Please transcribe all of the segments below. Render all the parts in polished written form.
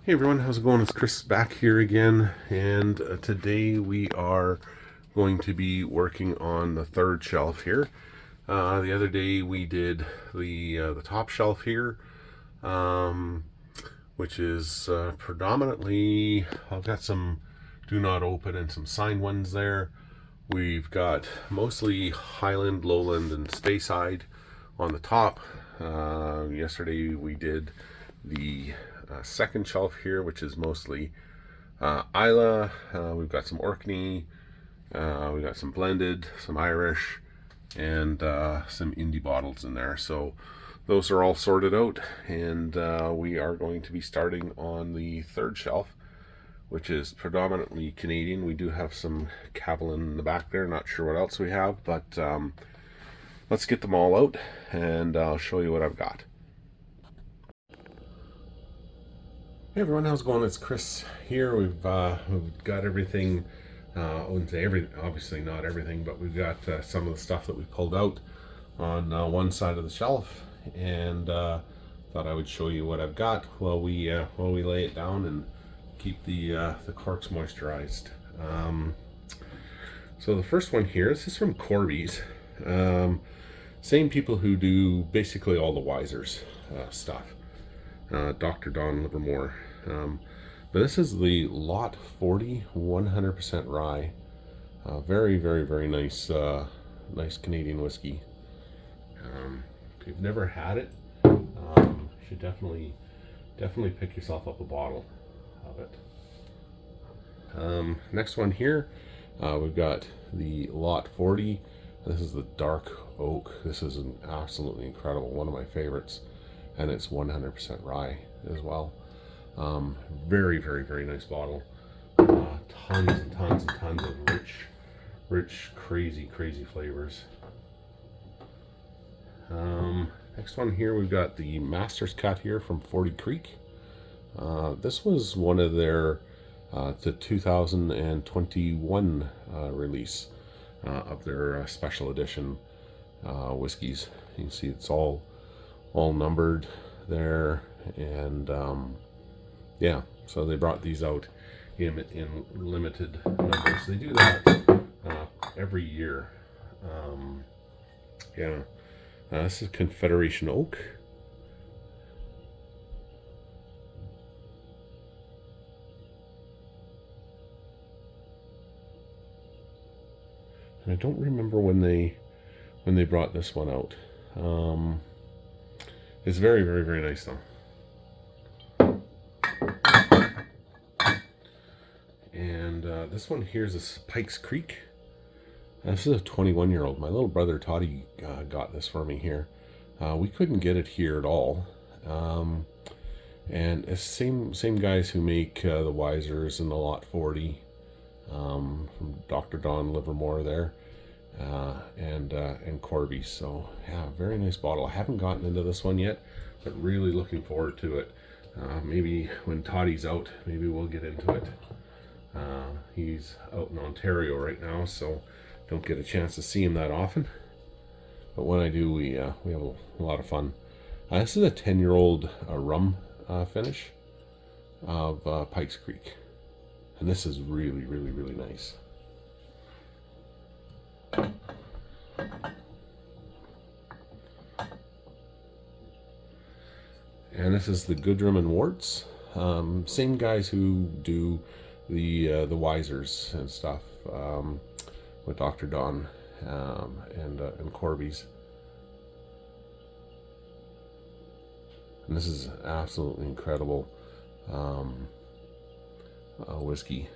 Hey everyone, how's it going? It's Chris back here again, and today we are going to be working on the third shelf here. The other day we did the top shelf here, um, which is predominantly, I've got some do not open and some signed ones there. We've got mostly Highland, Lowland, and Speyside on the top. Yesterday we did the second shelf here, which is mostly Isla. We've got some Orkney. We've got some blended, some Irish, and some indie bottles in there. So those are all sorted out, and we are going to be starting on the third shelf, which is predominantly Canadian. We do have some Kavalan in the back there. Not sure what else we have, but let's get them all out, and I'll show you what I've got. Hey everyone, how's it going? It's Chris here. We've got everything. I wouldn't say obviously not everything, but we've got some of the stuff that we pulled out on one side of the shelf, and thought I would show you what I've got while we lay it down and keep the corks moisturized. So the first one here, this is from Corby's. Same people who do basically all the Wisers stuff. Dr. Don Livermore. But this is the Lot 40 100% rye. Very, very, very nice, nice Canadian whiskey. If you've never had it, you should definitely pick yourself up a bottle of it. Next one here, we've got the Lot 40. This is the dark oak. This is an absolutely incredible, one of my favorites. And it's 100% rye as well. Very, very, very nice bottle. Tons and tons and tons of rich, crazy flavors. Next one here, we've got the Master's Cut here from 40 Creek. This was one of their the 2021 release of their special edition whiskeys. You can see it's all numbered there, and yeah, so they brought these out in limited numbers. They do that every year. Yeah, this is Confederation Oak. And I don't remember when they brought this one out. It's very, very, very nice though. And this one here is a Pikes Creek. This is a 21-year-old. My little brother Toddy got this for me here. We couldn't get it here at all. And it's same guys who make the Wisers and the Lot 40 from Dr. Don Livermore there. And Corby. So yeah, very nice bottle. I haven't gotten into this one yet, but really looking forward to it. Maybe when Toddy's out, maybe we'll get into it. He's out in Ontario right now, so don't get a chance to see him that often. But when I do, we have a lot of fun. This is a 10-year-old rum finish of Pikes Creek, and this is really, really, really nice. And this is the Goodrum and Warts. Same guys who do the Wisers and stuff with Dr. Don and Corby's. And this is absolutely incredible whiskey.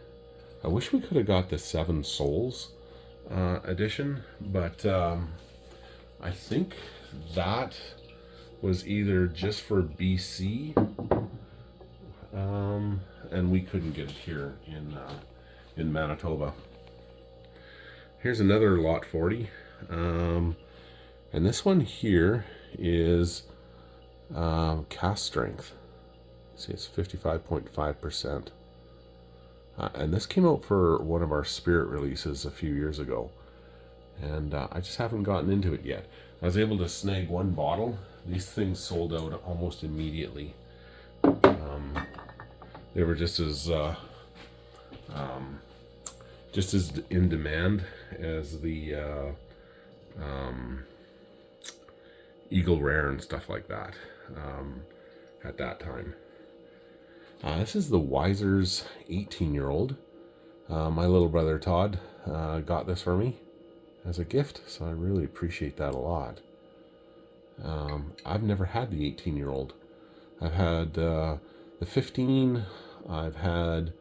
I wish we could have got the Seven Souls edition, but I think that was either just for BC, and we couldn't get it here in Manitoba. Here's another Lot 40, and this one here is cask strength. See, it's 55.5%. And this came out for one of our spirit releases a few years ago, and I just haven't gotten into it yet. I was able to snag one bottle. These things sold out almost immediately. they were just as in demand as the Eagle Rare and stuff like that at that time. This is the Wiser's 18-year-old. My little brother Todd got this for me as a gift, so I really appreciate that a lot. I've never had the 18-year-old. I've had the 15. I've had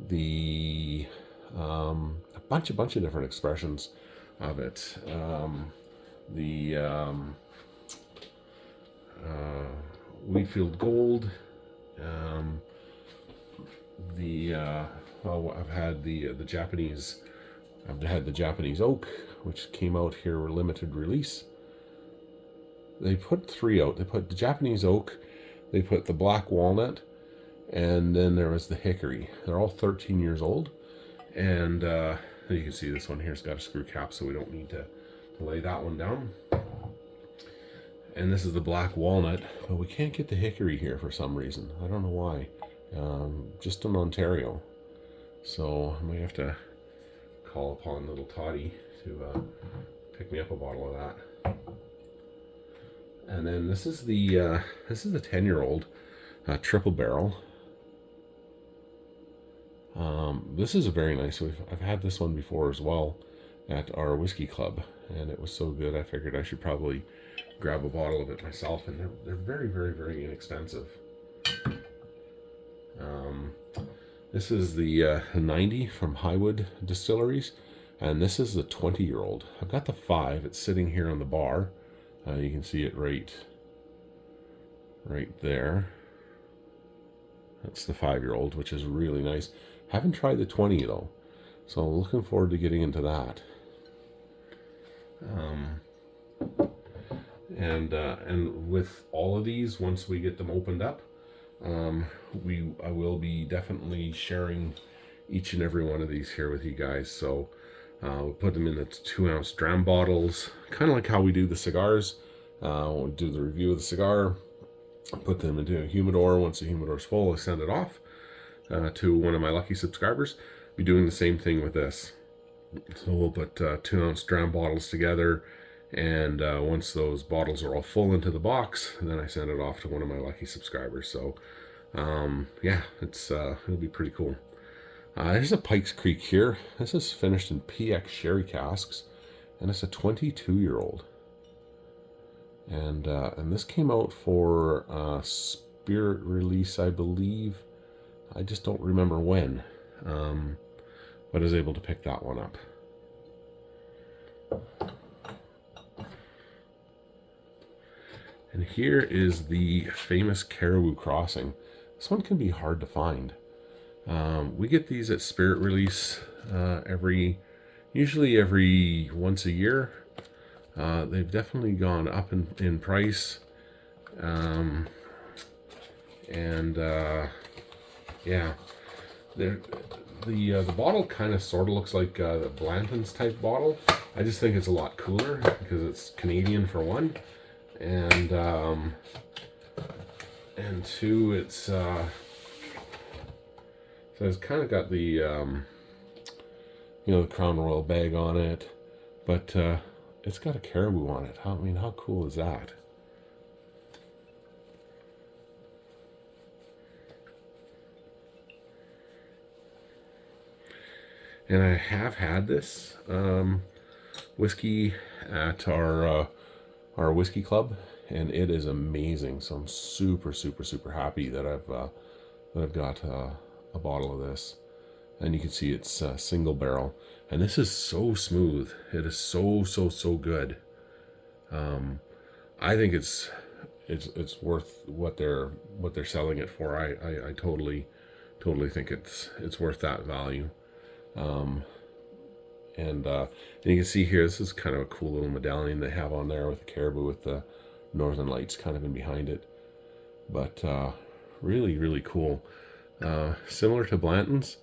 the a bunch of different expressions of it. The Wheatfield Gold. I've had the Japanese. I've had the Japanese Oak, which came out here limited release. They put 3 out. They put the Japanese Oak, they put the Black Walnut, and then there was the Hickory. They're all 13 years old, and you can see this one here's got a screw cap, so we don't need to lay that one down. And this is the Black Walnut, but we can't get the Hickory here for some reason. I don't know why. Just in Ontario. So I might have to call upon little Toddy to pick me up a bottle of that. And then this is the 10-year-old triple barrel. This is a very nice. I've had this one before as well at our whiskey club, and it was so good I figured I should probably grab a bottle of it myself. And they're very, very, very inexpensive. This is the 90 from Highwood Distilleries, and this is the 20-year-old. I've got the 5. It's sitting here on the bar. You can see it right there. That's the 5-year-old, which is really nice. Haven't tried the 20 though, so looking forward to getting into that. And with all of these, once we get them opened up, I will be definitely sharing each and every one of these here with you guys. So we'll put them in the 2-ounce dram bottles, kind of like how we do the cigars. We'll do the review of the cigar, put them into a humidor. Once the humidor's full, I send it off to one of my lucky subscribers. Be doing the same thing with this. So we'll put 2-ounce dram bottles together, and once those bottles are all full into the box, then I send it off to one of my lucky subscribers. So yeah, it'll be pretty cool. There's a Pikes Creek here. This is finished in PX sherry casks, and it's a 22-year-old. And this came out for spirit release, I believe. I just don't remember when, but I was able to pick that one up. And here is the famous Caribou Crossing. This one can be hard to find. We get these at spirit release usually every once a year. They've definitely gone up in price. Yeah, the bottle kind of sort of looks like the Blanton's type bottle. I just think it's a lot cooler because it's Canadian for one, and two, it's so it's kind of got the the Crown Royal bag on it, but it's got a caribou on it. How cool is that? And I have had this whiskey at our whiskey club, and it is amazing. So I'm super, super, super happy that I've got a bottle of this. And you can see it's single barrel, and this is so smooth. It is so good. I think it's worth what they're selling it for. I totally think it's worth that value. And you can see here, this is kind of a cool little medallion they have on there with the caribou with the northern lights kind of in behind it. But really, really cool. Similar to Blanton's,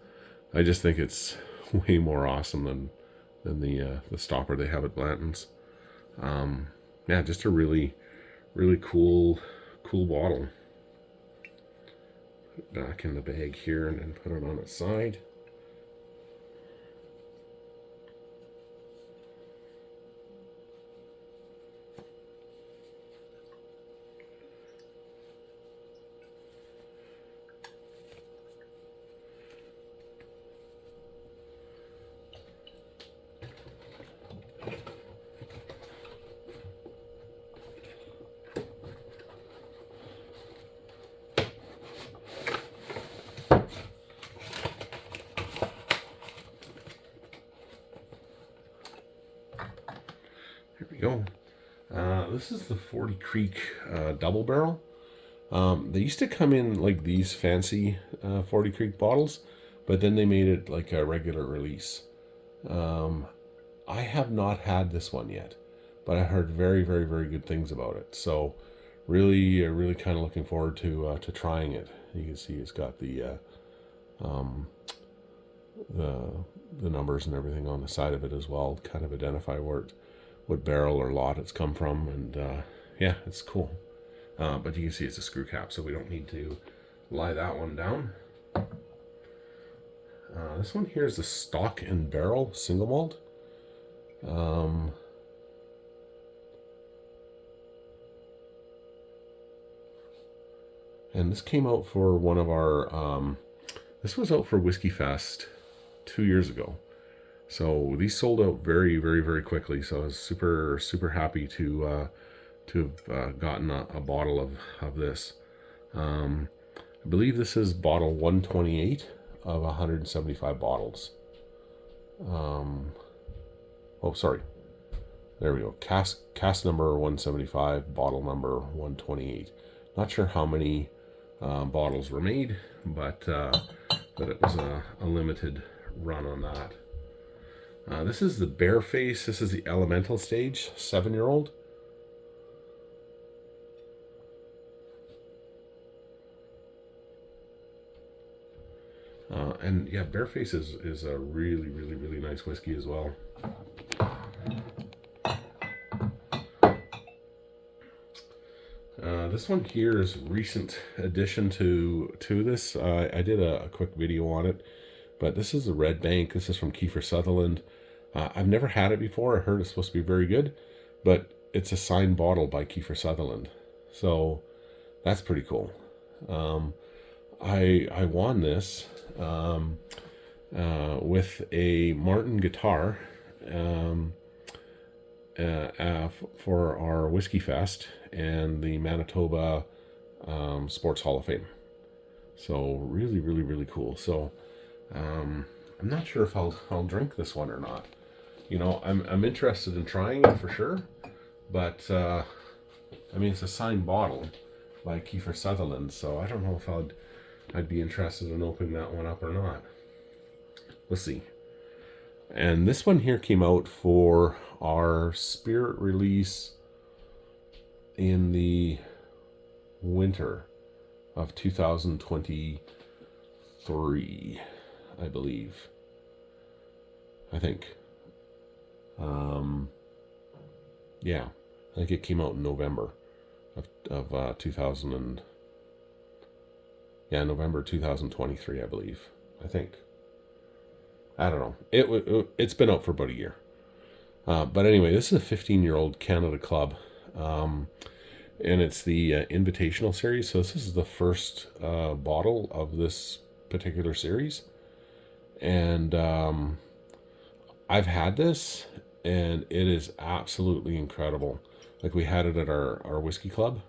I just think it's way more awesome than the stopper they have at Blanton's. Yeah, just a really, really cool bottle. back in the bag here and then put it on its side. Here we go. This is the 40 Creek double barrel. They used to come in like these fancy 40 Creek bottles, but then they made it like a regular release. I have not had this one yet, but I heard very, very, very good things about it. So really, really kind of looking forward to trying it. You can see it's got the numbers and everything on the side of it as well, kind of identify what barrel or lot it's come from, and yeah, it's cool. But you can see it's a screw cap, so we don't need to lie that one down. This one here is the Stock and Barrel single malt. And this came out for one of our, this was out for Whiskey Fest 2 years ago. So these sold out very, very, very quickly. So I was super, super happy to have gotten a bottle of this. I believe this is bottle 128 of 175 bottles. Oh, sorry. There we go. Cask number 175, bottle number 128. Not sure how many bottles were made, but it was a limited run on that. This is the Bareface. This is the Elemental Stage 7-year-old. And yeah, Bareface is a really, really, really nice whiskey as well. This one here is a recent addition to this. I did a quick video on it, but this is the Red Bank. This is from Kiefer Sutherland. I've never had it before. I heard it's supposed to be very good, but it's a signed bottle by Kiefer Sutherland, so that's pretty cool. I won this with a Martin guitar for our Whiskey Fest and the Manitoba Sports Hall of Fame. So really, really, really cool. So I'm not sure if I'll drink this one or not. You know, I'm interested in trying it for sure, but I mean, it's a signed bottle by Kiefer Sutherland, so I don't know if I'd be interested in opening that one up or not. Let's see. And this one here came out for our Spirit release in the winter of 2023, I believe. I think. Yeah, I think it came out in November of November 2023, I believe. I think. I don't know. It's been out for about a year. But anyway, this is a 15-year-old Canada Club. And it's the Invitational series. So this is the first bottle of this particular series. And I've had this, and it is absolutely incredible. Like, we had it at our whiskey club.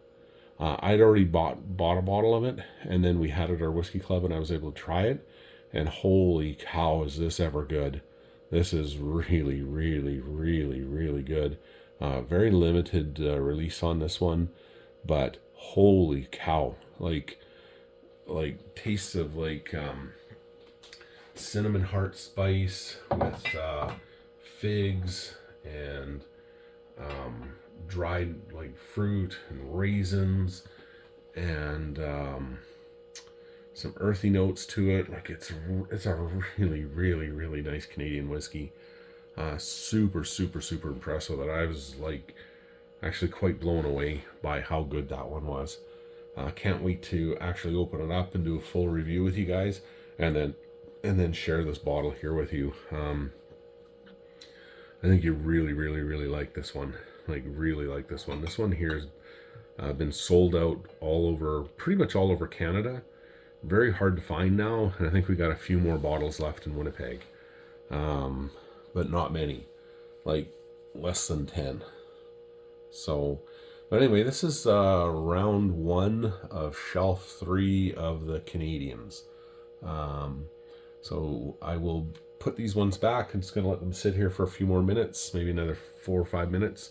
I'd already bought a bottle of it, and then we had it at our whiskey club, and I was able to try it. And holy cow, is this ever good. This is really, really, really, really good. Very limited release on this one, but holy cow. Like tastes of like cinnamon heart spice with figs and dried like fruit and raisins and some earthy notes to it. Like it's a really, really, really nice Canadian whiskey. Super, super, super impressed with it. I was like actually quite blown away by how good that one was. Can't wait to actually open it up and do a full review with you guys, and then share this bottle here with you. I think you really like this one. Like, really like this one. This one here has been sold out all over, pretty much all over Canada. Very hard to find now, and I think we got a few more bottles left in Winnipeg, but not many, like less than 10. So, but anyway, this is round 1 of shelf 3 of the Canadians. So I will put these ones back. I'm just going to let them sit here for a few more minutes, maybe another 4 or 5 minutes.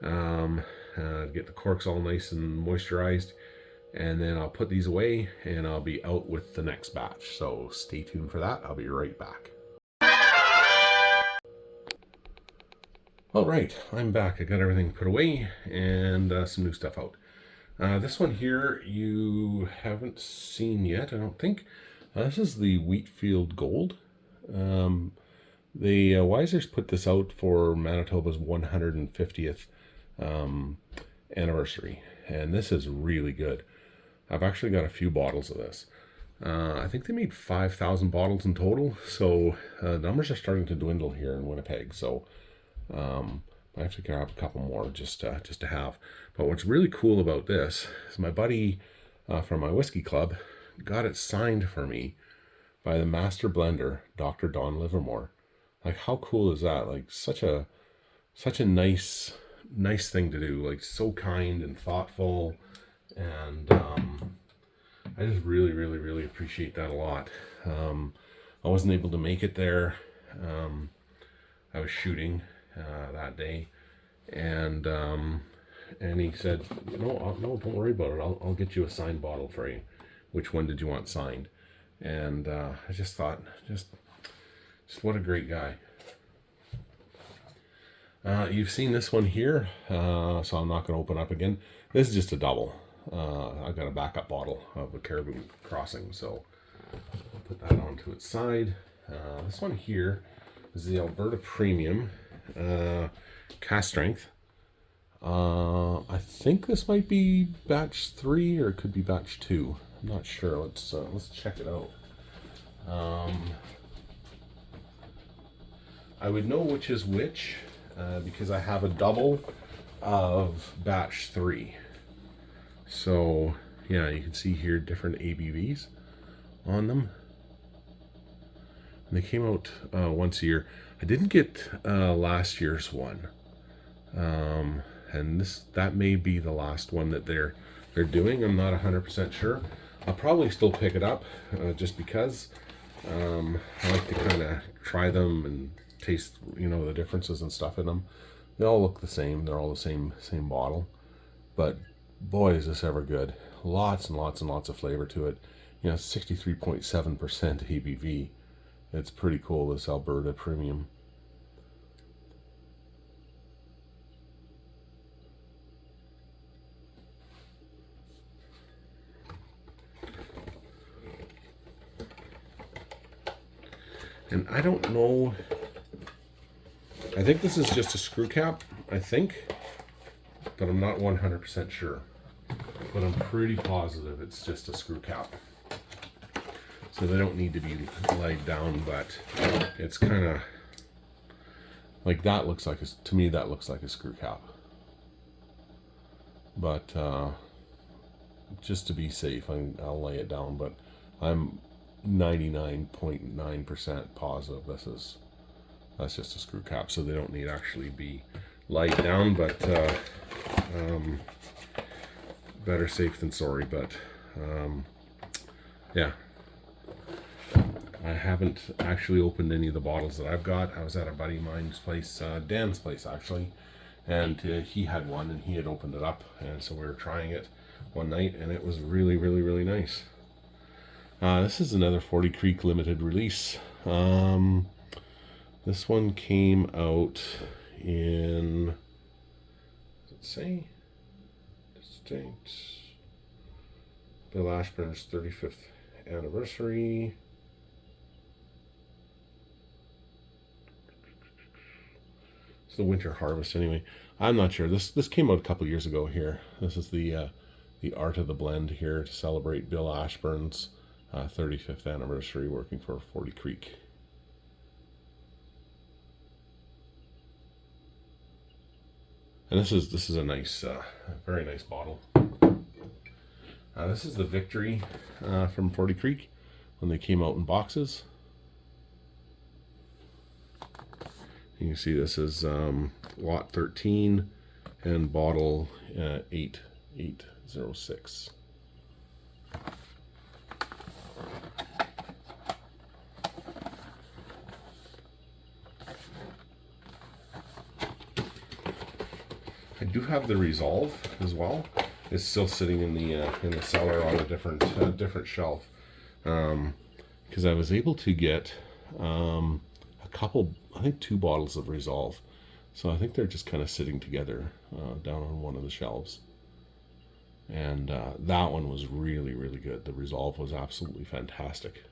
Get the corks all nice and moisturized, and then I'll put these away and I'll be out with the next batch. So stay tuned for that. I'll be right back. All right, I'm back. I got everything put away and some new stuff out. This one here you haven't seen yet, I don't think. This is the Wheatfield Gold. The Wisers put this out for Manitoba's 150th anniversary, and this is really good. I've actually got a few bottles of this. I think they made 5,000 bottles in total, so numbers are starting to dwindle here in Winnipeg. So I have to grab a couple more just to have. But what's really cool about this is my buddy from my whiskey club got it signed for me by the master blender, Dr. Don Livermore. Like, how cool is that? Like, such a nice thing to do. Like, so kind and thoughtful, and I just really appreciate that a lot. I wasn't able to make it there. I was shooting that day, and he said, no, don't worry about it. I'll get you a signed bottle for you. Which one did you want signed? And I just thought, just what a great guy. You've seen this one here, so I'm not going to open up again. This is just a double. I've got a backup bottle of a Caribou Crossing, so I'll put that onto its side. This one here is the Alberta Premium Cast Strength. I think this might be batch 3 or it could be batch 2. I'm not sure. Let's check it out. I would know which is which because I have a double of batch 3. So yeah, you can see here different ABVs on them. And they came out once a year. I didn't get last year's one, and that may be the last one that they're doing. I'm not 100% sure. I'll probably still pick it up just because I like to kind of try them and taste, the differences and stuff in them. They all look the same. They're all the same bottle, but boy, is this ever good. Lots and lots and lots of flavor to it. 63.7% ABV. It's pretty cool, this Alberta Premium. And I don't know, I think this is just a screw cap, I think, but I'm not 100% sure. But I'm pretty positive it's just a screw cap. So they don't need to be laid down, but it's kind of like that looks like, to me that looks like a screw cap. But just to be safe, I'll lay it down, but I'm 99.9% positive that's just a screw cap, so they don't need to actually be laid down, but better safe than sorry. But yeah, I haven't actually opened any of the bottles that I've got. I was at a buddy of mine's place, Dan's place actually, and he had one and he had opened it up, and so we were trying it one night and it was really nice. This is another 40 Creek limited release. This one came out in, does it say? Distinct. Bill Ashburn's 35th anniversary. It's the winter harvest anyway. I'm not sure. This came out a couple years ago here. This is the the art of the blend here to celebrate Bill Ashburn's 35th anniversary working for 40 Creek. And this is a nice, very nice bottle. This is the Victory from 40 Creek when they came out in boxes. You can see this is lot 13 and bottle 8806. I do have the Resolve as well. It's still sitting in the cellar on a different shelf, because I was able to get a couple, I think 2 bottles of Resolve. So I think they're just kind of sitting together down on one of the shelves. And that one was really, really good. The Resolve was absolutely fantastic.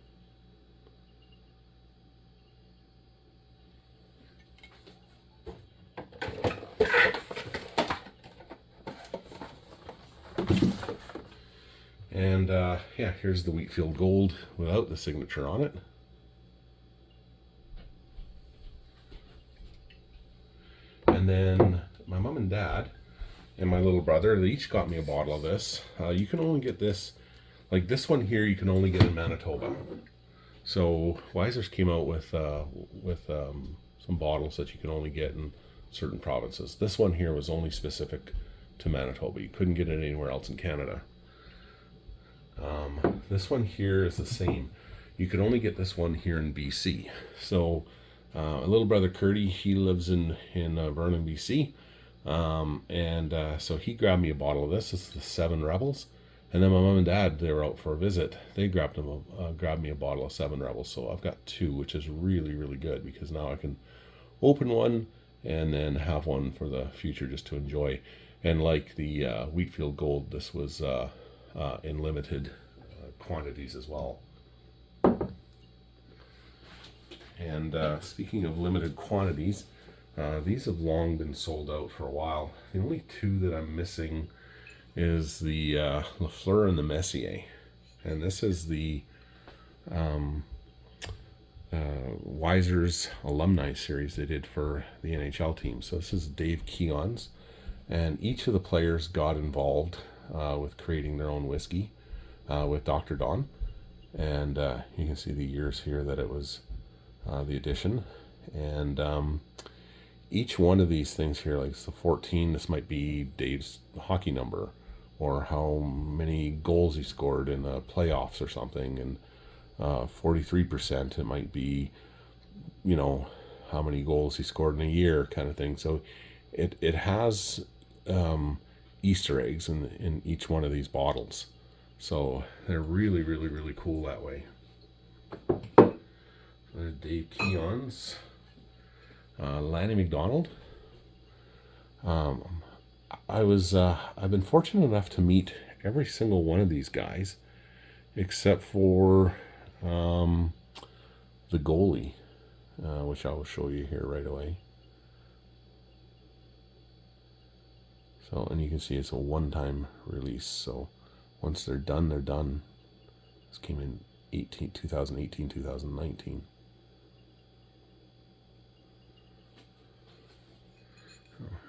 And yeah, here's the Wheatfield Gold without the signature on it. And then my mom and dad and my little brother, they each got me a bottle of this. You can only get this, like this one here, you can only get in Manitoba. So Weiser's came out with some bottles that you can only get in certain provinces. This one here was only specific to Manitoba. You couldn't get it anywhere else in Canada. This one here is the same. You can only get this one here in BC. So a little brother Curdy, he lives in Vernon, BC, so he grabbed me a bottle of this. This is the 7 Rebels, and then my mom and dad, they were out for a visit. They grabbed me a bottle of 7 Rebels. So I've got 2, which is really, really good, because now I can open one and then have one for the future just to enjoy. And like the Wheatfield Gold, this was in limited quantities as well. And speaking of limited quantities, these have long been sold out for a while. The only 2 that I'm missing is the Lafleur and the Messier. And this is the Weiser's alumni series they did for the NHL team. So this is Dave Keon's, and each of the players got involved with creating their own whiskey with Dr. Don. And you can see the years here that it was the edition. And each one of these things here, like the 14, this might be Dave's hockey number, or how many goals he scored in the playoffs or something. And 43%, it might be, you know, how many goals he scored in a year, kind of thing. So it has Easter eggs in each one of these bottles. So they're really, really, really cool that way. There's Dave Keon's, Lanny McDonald. I've been fortunate enough to meet every single one of these guys, except for the goalie, which I will show you here right away. So, and you can see it's a one-time release. So once they're done, they're done. This came in 2018, 2019.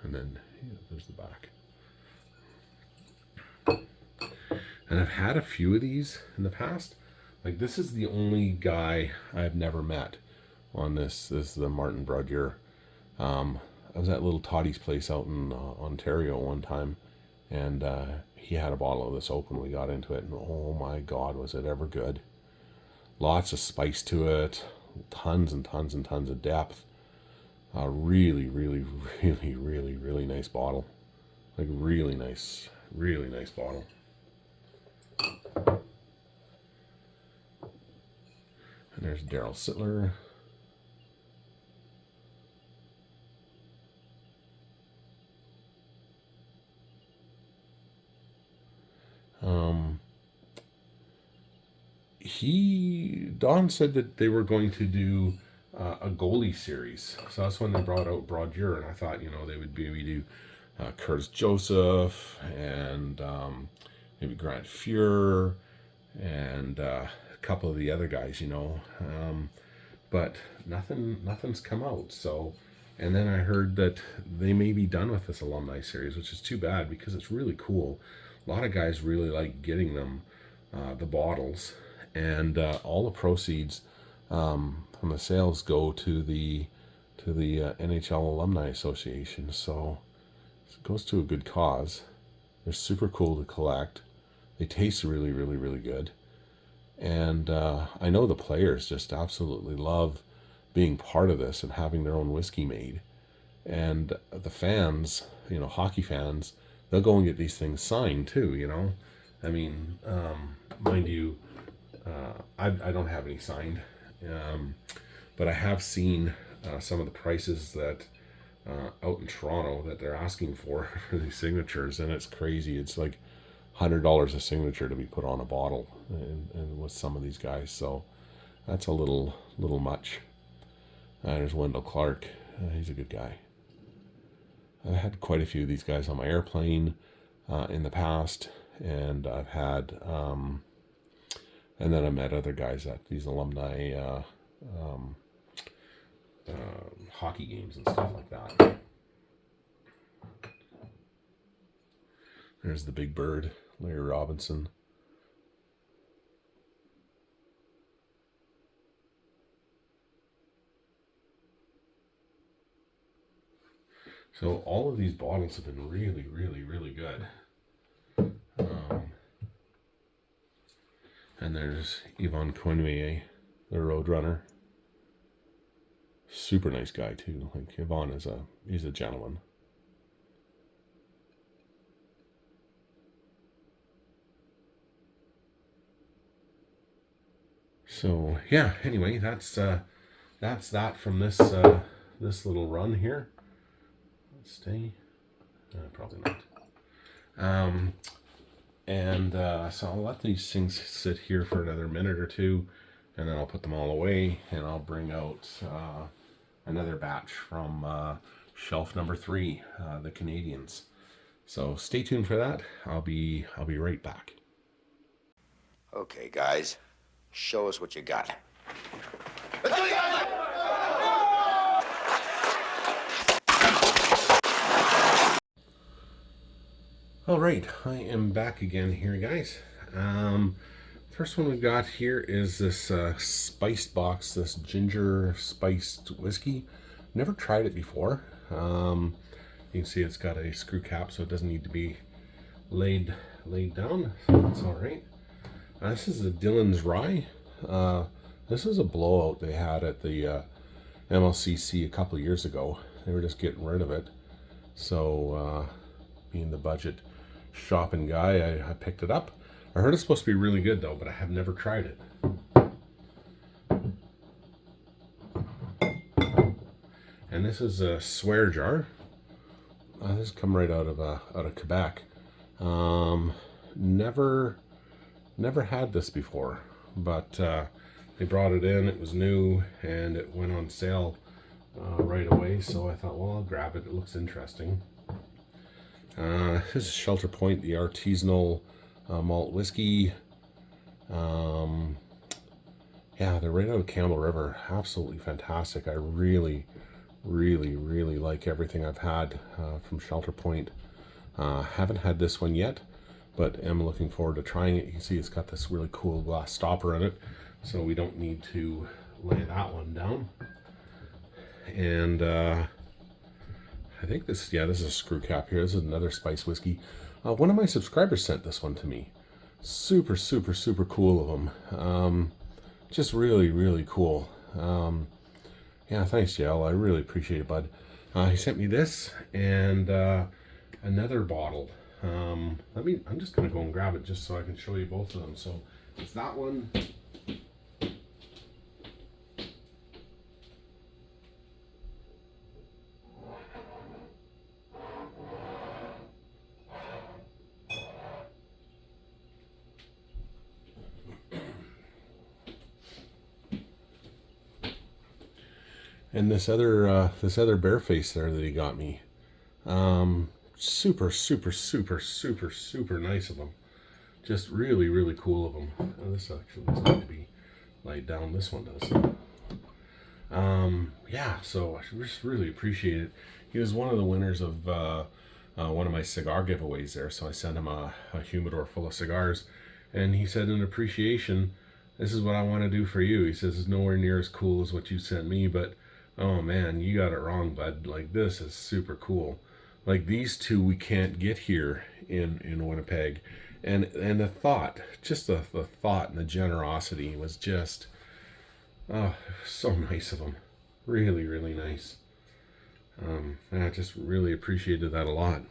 And then there's the back. And I've had a few of these in the past. Like this is the only guy I've never met on this. This is the Martin Brodeur. I was at little Toddy's place out in Ontario one time, and he had a bottle of this open. We got into it, and oh my God, was it ever good. Lots of spice to it, tons and tons and tons of depth. Really, really, really, really, really nice bottle. Like really nice bottle. And there's Daryl Sittler. Don said that they were going to do a goalie series. So that's when they brought out Brodeur, and I thought, you know, they would maybe do Curtis Joseph and maybe Grant Fuhrer and a couple of the other guys, you know. But nothing's come out. So, and then I heard that they may be done with this alumni series, which is too bad because it's really cool. A lot of guys really like getting them, the bottles, and all the proceeds from the sales go to the NHL Alumni Association. So it goes to a good cause. They're super cool to collect. They taste really, really, really good. And I know the players just absolutely love being part of this and having their own whiskey made. And the fans, you know, hockey fans, they'll go and get these things signed too, you know. I mean, mind you, I don't have any signed, but I have seen some of the prices that out in Toronto that they're asking for these signatures, and it's crazy. It's like $100 a signature to be put on a bottle, and with some of these guys, so that's a little much. There's Wendell Clark. He's a good guy. I've had quite a few of these guys on my airplane in the past, and I've had and then I met other guys at these alumni hockey games and stuff like that. There's the Big Bird, Larry Robinson. So all of these bottles have been really, really, really good. And there's Yvon Coignier, the Roadrunner. Super nice guy too. Like Yvon he's a gentleman. So yeah, anyway, that's that from this this little run here. Let's stay. Probably not. So I'll let these things sit here for another minute or two, and then I'll put them all away, and I'll bring out another batch from shelf number 3, the Canadians. So stay tuned for that. I'll be right back. Okay, guys, show us what you got. Let's go, guys! All right, I am back again here, guys. First one we've got here is this spiced box, this ginger spiced whiskey. Never tried it before. You can see it's got a screw cap, so it doesn't need to be laid down. So that's all right. This is the Dillon's Rye. This is a blowout they had at the MLCC a couple of years ago. They were just getting rid of it. So being the budget shopping guy, I picked it up. I heard it's supposed to be really good though, but I have never tried it. And this is a swear jar. This has come right out of Quebec. Never had this before, but they brought it in. It was new and it went on sale right away. So I thought, well, I'll grab it. It looks interesting. This is Shelter Point, the artisanal malt whiskey. Yeah, they're right out of Campbell River. Absolutely fantastic. I really like everything I've had from Shelter Point. Haven't had this one yet, but am looking forward to trying it. You can see it's got this really cool glass stopper in it, so we don't need to lay that one down. And I think this is a screw cap here. This is another spice whiskey. One of my subscribers sent this one to me. Super cool of them. Just really cool. Yeah, thanks, JL. I really appreciate it, bud. He sent me this and another bottle. I'm just gonna go and grab it just so I can show you both of them. So it's that one. And this other Bareface there that he got me. Super nice of him. Just really, really cool of him. Oh, this actually doesn't need to be laid down. This one does. Yeah, so I just really appreciate it. He was one of the winners of one of my cigar giveaways there, so I sent him a humidor full of cigars, and he said in appreciation, this is what I want to do for you. He says it's nowhere near as cool as what you sent me, but oh man, you got it wrong, bud. Like, this is super cool. Like, these two we can't get here in Winnipeg, and the thought, just the thought and the generosity was just, oh, so nice of him. Really, really nice. I just really appreciated that a lot.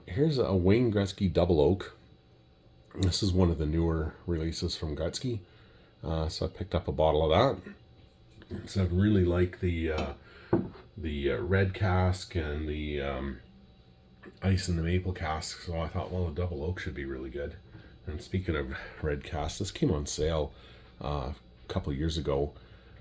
Here's a Wayne Gretzky Double Oak. This is one of the newer releases from Gretzky. So I picked up a bottle of that. So I really like the red cask and the ice and the maple cask. So I thought, well, a double oak should be really good. And speaking of red cask, this came on sale a couple years ago.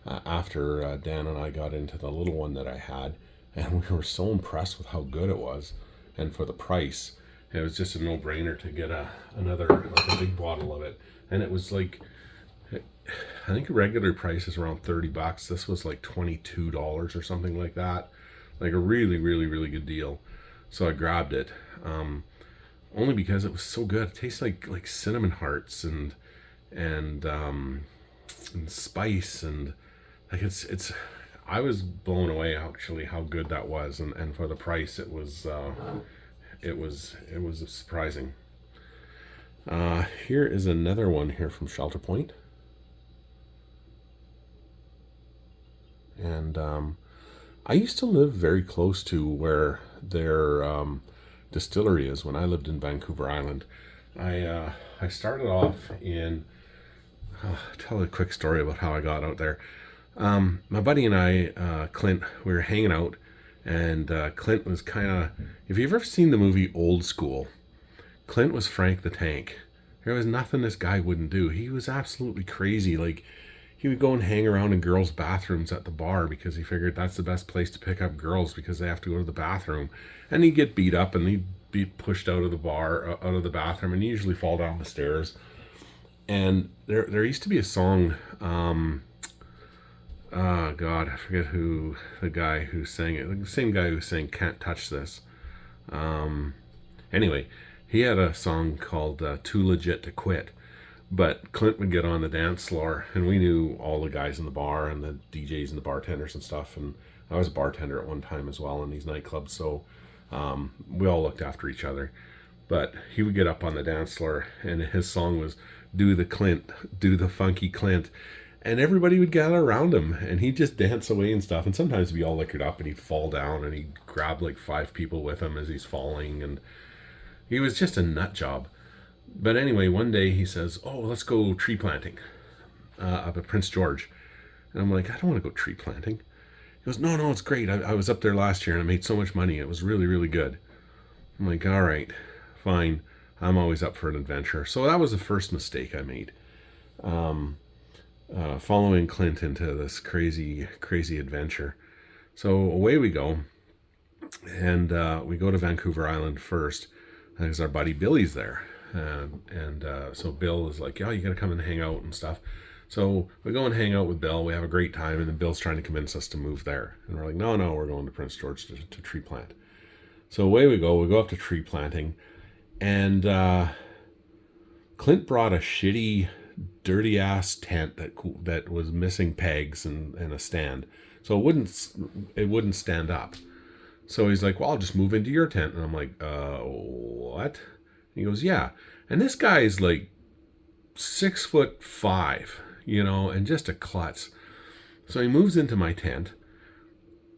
After Dan and I got into the little one that I had, and we were so impressed with how good it was, and for the price, it was just a no-brainer to get another, like a big bottle of it. And it was like, I think a regular price is around $30. This was like $22 or something like that. Like a really, really, really good deal. So I grabbed it, only because it was so good. It tastes like cinnamon hearts and spice, and like it's I was blown away actually how good that was, and for the price it was surprising. Here is another one here from Shelter Point, and I used to live very close to where their distillery is when I lived in Vancouver Island. I started off in, I'll tell a quick story about how I got out there. My buddy and I, Clint, we were hanging out, and Clint was kind of, if you've ever seen the movie Old School, Clint was Frank the Tank. There was nothing this guy wouldn't do. He was absolutely crazy. Like, he would go and hang around in girls' bathrooms at the bar because he figured that's the best place to pick up girls because they have to go to the bathroom. And he'd get beat up and he'd be pushed out of the bar, out of the bathroom, and he'd usually fall down the stairs. And there used to be a song, God, I forget who the guy who sang it. The same guy who sang "Can't Touch This." Anyway, he had a song called "Too Legit to Quit." But Clint would get on the dance floor, and we knew all the guys in the bar and the DJs and the bartenders and stuff. And I was a bartender at one time as well in these nightclubs, so we all looked after each other. But he would get up on the dance floor, and his song was "Do the Clint, do the funky Clint." And everybody would gather around him, and he'd just dance away and stuff. And sometimes he'd be all liquored up, and he'd fall down, and he'd grab like 5 people with him as he's falling. And he was just a nut job. But anyway, one day he says, "Oh, let's go tree planting up at Prince George." And I'm like, "I don't want to go tree planting." He goes, No, it's great. I was up there last year, and I made so much money. It was really, really good. I'm like, all right, fine. I'm always up for an adventure. So that was the first mistake I made. Following Clint into this crazy, crazy adventure. So away we go. And we go to Vancouver Island first because our buddy Billy's there. So Bill is like, "Yeah, you gotta come and hang out and stuff." So we go and hang out with Bill. We have a great time, and then Bill's trying to convince us to move there. And we're like, no, we're going to Prince George to tree plant. So away we go. We go up to tree planting, and Clint brought a shitty, dirty ass tent that was missing pegs and a stand, so it wouldn't stand up. So he's like, "Well, I'll just move into your tent." And I'm like, what? He goes, "Yeah." And this guy is like 6'5", and just a klutz. So he moves into my tent,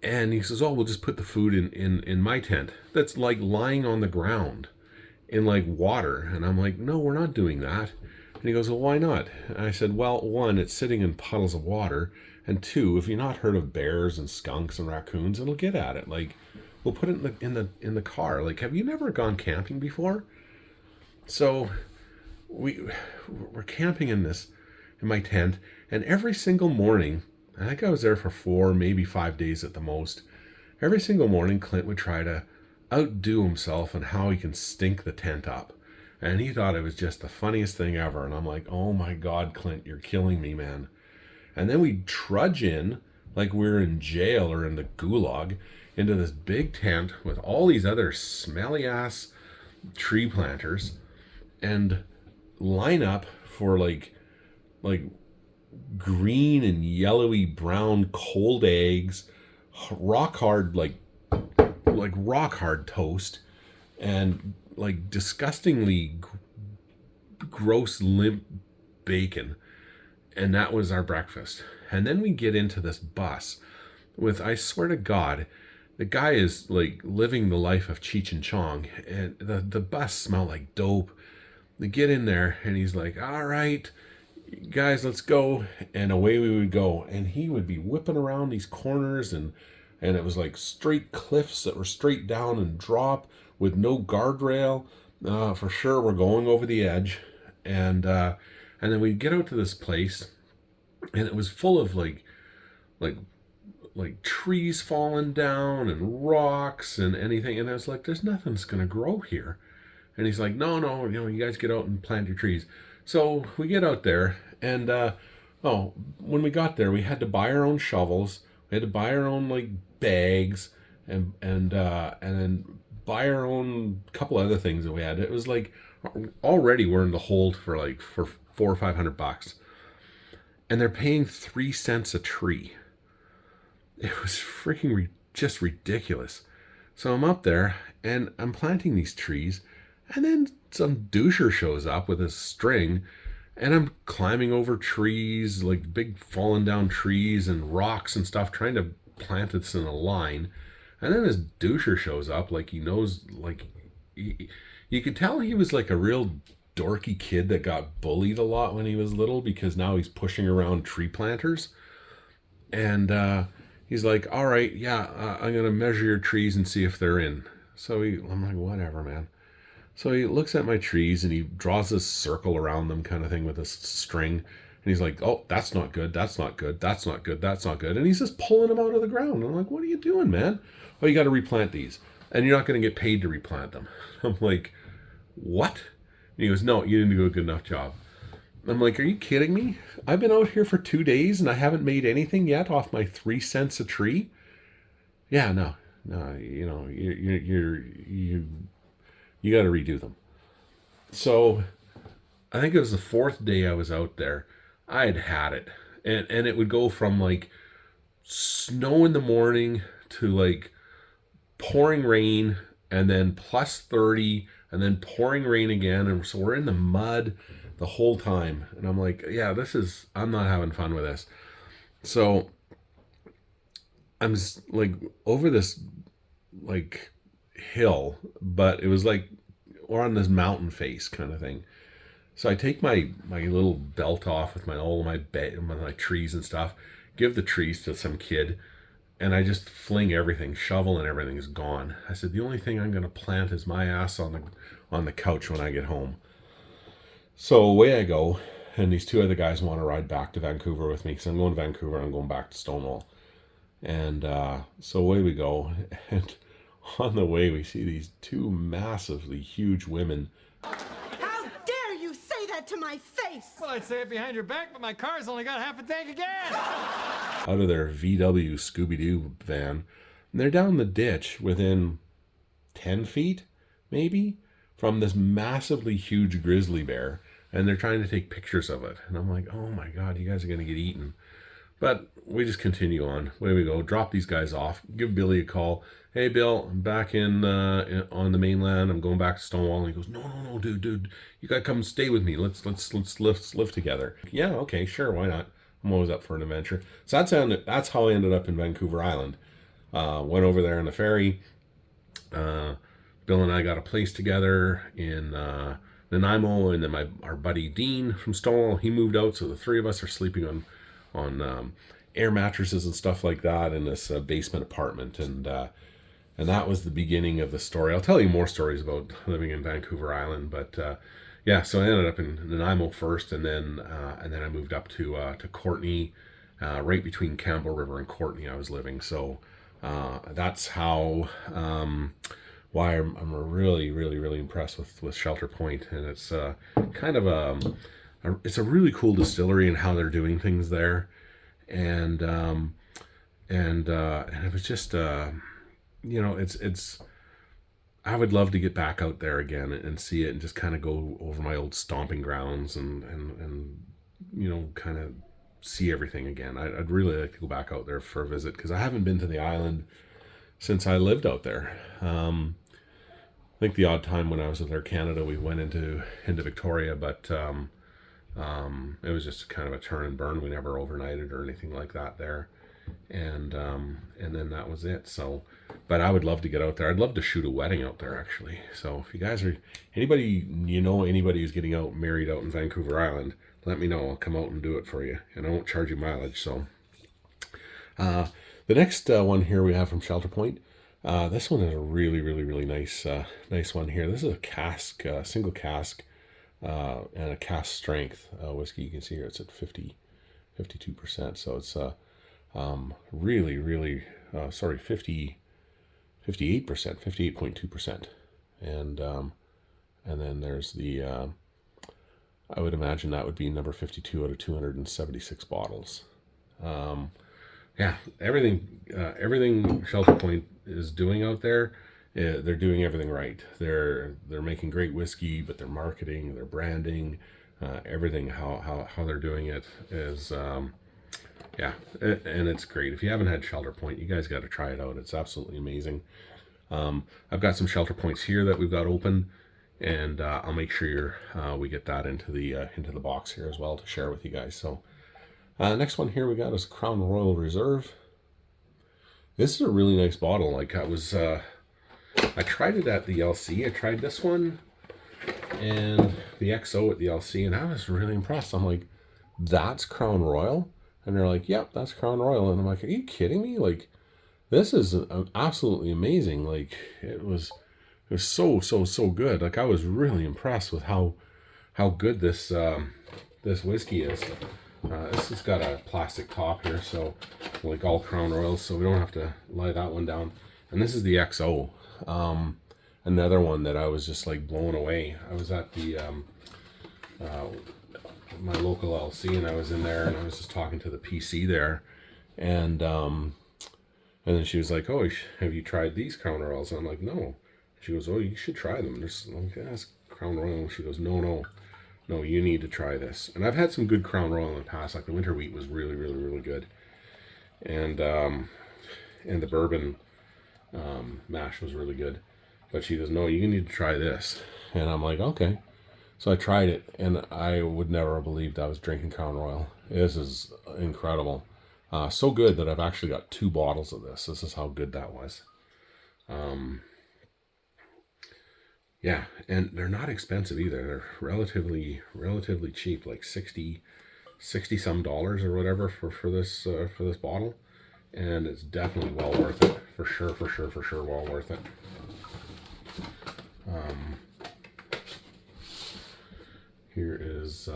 and he says, "Oh, we'll just put the food in my tent that's like lying on the ground in like water." And I'm like, "No, we're not doing that." And he goes, "Well, why not?" And I said, "Well, one, it's sitting in puddles of water, and two, if you've not heard of bears and skunks and raccoons, it'll get at it. Like, we'll put it in the car. Like, have you never gone camping before?" So we're camping in my tent, and every single morning, I think I was there for 4, maybe 5 days at the most. Every single morning, Clint would try to outdo himself on how he can stink the tent up. And he thought it was just the funniest thing ever. And I'm like, oh my God, Clint, you're killing me, man. And then we trudge in like we're in jail or in the gulag into this big tent with all these other smelly ass tree planters and line up for like green and yellowy brown cold eggs, rock hard like rock hard toast, and like disgustingly gross limp bacon. And that was our breakfast. And then we get into this bus with, I swear to God, the guy is like living the life of Cheech and Chong, and the bus smelled like dope. We get in there and he's like, all right, guys, let's go. And away we would go. And he would be whipping around these corners, and it was like straight cliffs that were straight down and drop with no guardrail. For sure, we're going over the edge. And then we get out to this place, and it was full of like trees falling down and rocks and anything. And I was like, there's nothing that's gonna grow here. And he's like, no, you guys get out and plant your trees. So we get out there, and when we got there, we had to buy our own shovels. We had to buy our own like bags, and then buy our own couple other things that we had. It was like already we're in the hold for $400 or $500, and they're paying 3 cents a tree. It was freaking just ridiculous. So I'm up there and I'm planting these trees, and then some doucher shows up with a string, and I'm climbing over trees, like big fallen down trees and rocks and stuff, trying to plant this in a line. And then this doucher shows up, like he knows, like you could tell he was like a real dorky kid that got bullied a lot when he was little, because now he's pushing around tree planters. And he's like, all right, yeah, I'm gonna measure your trees and see if they're in. So I'm like, whatever, man. So he looks at my trees and he draws this circle around them, kind of thing, with this string. And he's like, oh, that's not good, that's not good, that's not good, that's not good. And he's just pulling them out of the ground. I'm like, what are you doing, man? Oh, you got to replant these, and you're not going to get paid to replant them. I'm like, what? And he goes, no, you didn't do a good enough job. I'm like, are you kidding me? I've been out here for 2 days and I haven't made anything yet off my 3 cents a tree. Yeah, no, you know, you got to redo them. So I think it was the 4th day I was out there. I had it, and it would go from like snow in the morning to like pouring rain, and then plus 30, and then pouring rain again. And so we're in the mud the whole time. And I'm like, yeah, I'm not having fun with this. So I'm like over this like hill, but it was like we're on this mountain face kind of thing. So I take my little belt off with all of my trees and stuff, give the trees to some kid, and I just fling everything, shovel and everything is gone. I said, the only thing I'm going to plant is my ass on the couch when I get home. So away I go, and these 2 other guys want to ride back to Vancouver with me. So I'm going to Vancouver, I'm going back to Stonewall. And so away we go, and on the way we see these 2 massively huge women. How dare you say that to my face? Well, I'd say it behind your back, but my car's only got half a tank of gas. Out of their VW Scooby-Doo van. And they're down the ditch within 10 feet, maybe, from this massively huge grizzly bear. And they're trying to take pictures of it. And I'm like, oh my God, you guys are going to get eaten. But we just continue on. Away we go. Drop these guys off. Give Billy a call. Hey, Bill, I'm back on the mainland. I'm going back to Stonewall. And he goes, no, dude. You got to come stay with me. Let's live together. Yeah, okay, sure, why not? I'm always up for an adventure. So that's how I ended up in Vancouver Island. Went over there on the ferry. Bill and I got a place together in Nanaimo, and then our buddy Dean from Stonewall, he moved out, so the 3 of us are sleeping on air mattresses and stuff like that in this basement apartment, and that was the beginning of the story. I'll tell you more stories about living in Vancouver Island, but yeah, so I ended up in Nanaimo first, and then I moved up to Courtenay, right between Campbell River and Courtenay I was living. So that's how why I'm really impressed with Shelter Point, and it's kind of it's a really cool distillery and how they're doing things there, and it was just you know, it's I would love to get back out there again and see it and just kind of go over my old stomping grounds and you know, kind of see everything again. I'd really like to go back out there for a visit because I haven't been to the island since I lived out there. I think the odd time when I was with Air Canada, we went into Victoria, but it was just kind of a turn and burn. We never overnighted or anything like that there, and then that was it. So, but I would love to get out there. I'd love to shoot a wedding out there, actually. So if you guys are anybody who's getting married out in Vancouver Island, let me know. I'll come out and do it for you, and I won't charge you mileage. So, the next one here we have from Shelter Point. This one is a really nice one here. This is a cask, single cask, and a cask strength whiskey. You can see here it's at 52%. So it's 58%, 58.2%, and then there's the I would imagine that would be number 52 out of 276 bottles. Yeah, everything Shelter Point is doing out there, they're doing everything right. They're making great whiskey, but their marketing, their branding, everything how they're doing it is yeah, and it's great. If you haven't had Shelter Point, you guys got to try it out. It's absolutely amazing. I've got some Shelter Points here that we've got open, and I'll make sure we get that into the box here as well to share with you guys. So next one here we got is Crown Royal Reserve. This is a really nice bottle. Like I tried it at the LC. I tried this one and the XO at the LC, and I was really impressed. I'm like, that's Crown Royal? And they're like, yep, that's Crown Royal. And I'm like, are you kidding me? Like, this is absolutely amazing. Like, it was so good. Like, I was really impressed with how good this whiskey is. This has got a plastic top here, so like all Crown Royals, so we don't have to lay that one down. And this is the XO, another one that I was just like blown away. I was at the my local LC, and I was in there, and I was just talking to the PC there, and then she was like, "Oh, have you tried these Crown Royals?" And I'm like, "No." She goes, "Oh, you should try them. There's like, that's Crown Royal." And she goes, No, you need to try this. And I've had some good Crown Royal in the past. Like the winter wheat was really good, and the bourbon mash was really good. But she goes, "No, you need to try this." And I'm like, "Okay." So I tried it, and I would never have believed I was drinking Crown Royal. This is incredible. So good that I've actually got 2 bottles of this. This is how good that was. Yeah, and they're not expensive either. They're relatively cheap, like 60 some dollars or whatever for this bottle, and it's definitely well worth it. For sure, well worth it. Here is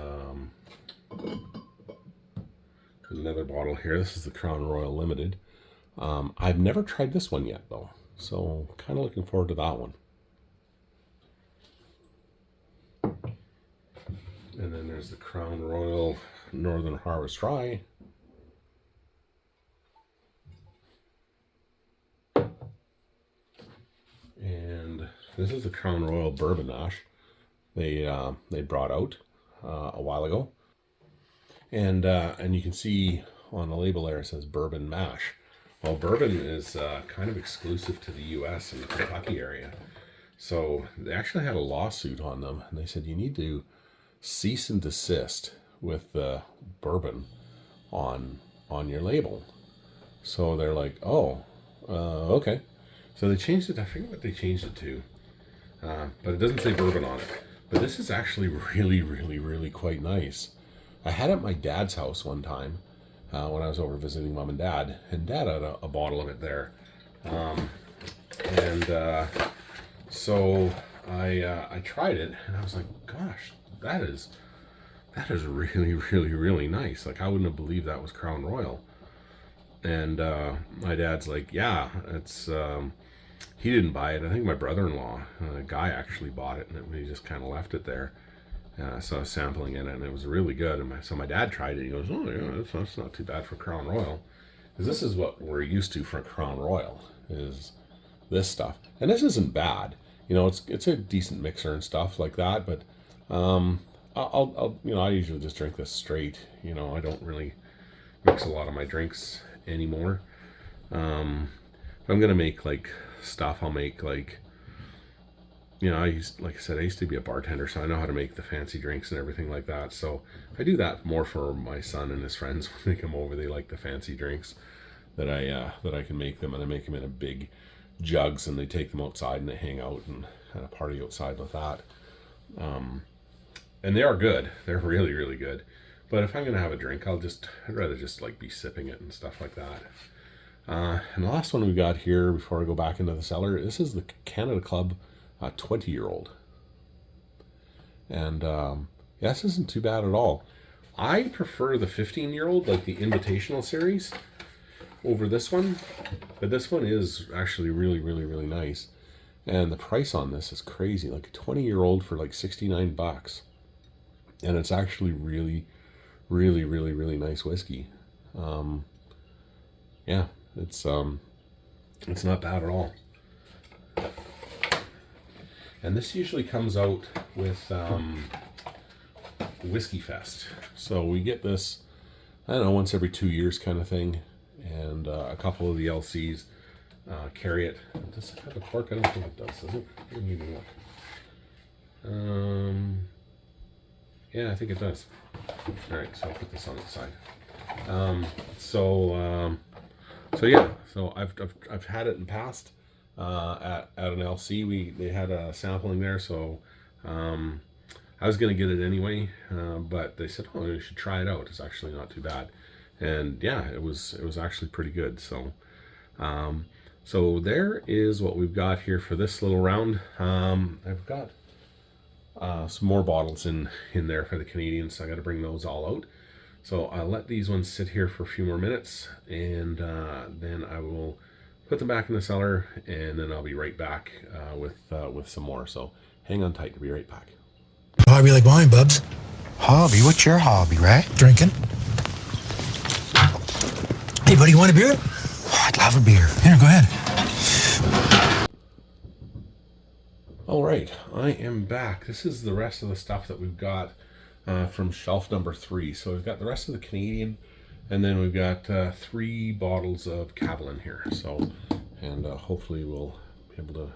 another bottle here. This is the Crown Royal Limited. I've never tried this one yet though, so kind of looking forward to that one. And then there's the Crown Royal Northern Harvest Rye. And this is the Crown Royal Bourbon Mash they brought out a while ago. And you can see on the label there it says Bourbon Mash. Well, bourbon is kind of exclusive to the U.S. and the Kentucky area. So they actually had a lawsuit on them, and they said you need to cease and desist with the bourbon on your label. So they're like, oh, okay. So they changed it. I forget what they changed it to, but it doesn't say bourbon on it. But this is actually really quite nice. I had it at my dad's house one time when I was over visiting mom and dad had a bottle of it there, so I tried it, and I was like, gosh, that is really nice. Like, I wouldn't have believed that was Crown Royal. And my dad's like, yeah, it's he didn't buy it. I think my brother-in-law, Guy, actually bought it, and he just kind of left it there. So I was sampling it, and it was really good. And so my dad tried it. He goes, "Oh yeah, that's not too bad for Crown Royal." Because this is what we're used to for Crown Royal, is this stuff. And this isn't bad. You know, it's a decent mixer and stuff like that. But I'll you know, I usually just drink this straight. You know, I don't really mix a lot of my drinks anymore. If I'm gonna make like stuff, I'll make like, you know, like I said, I used to be a bartender, so I know how to make the fancy drinks and everything like that. So I do that more for my son and his friends when they come over. They like the fancy drinks that I can make them, and I make them in a big jugs, and they take them outside and they hang out and kind of party outside with that. And they are good. They're really, really good. But if I'm gonna have a drink, I'd rather just like be sipping it and stuff like that. And the last one we got here before I go back into the cellar, this is the Canada Club 20-year-old. And yeah, this isn't too bad at all. I prefer the 15-year-old, like the Invitational series, over this one. But this one is actually really, really, really nice. And the price on this is crazy. Like a 20-year-old for like $69. And it's actually really, really, really, really nice whiskey. Yeah, it's not bad at all. And this usually comes out with Whiskey Fest. So we get this, I don't know, once every 2 years kind of thing. And a couple of the LCs carry it. Does it have a cork? I don't think it does it? Let me look. Yeah, I think it does. All right, so I'll put this on the side. So yeah, so I've had it in past at an LC. They had a sampling there, so I was gonna get it anyway, but they said, "Oh, you should try it out. It's actually not too bad." And yeah, it was actually pretty good. So so there is what we've got here for this little round. I've got some more bottles in there for the Canadians, so I got to bring those all out. So I'll let these ones sit here for a few more minutes, and then I will put them back in the cellar, and then I'll be right back with some more. So hang on tight, to be right back. Hobby like mine, Bubs. Hobby? What's your hobby, Ray? Drinking. Hey, buddy, you want a beer? Oh, I'd love a beer. Here, go ahead. All right, I am back. This is the rest of the stuff that we've got from shelf number 3. So we've got the rest of the Canadian, and then we've got 3 bottles of Kavalan here. So, and hopefully we'll be able to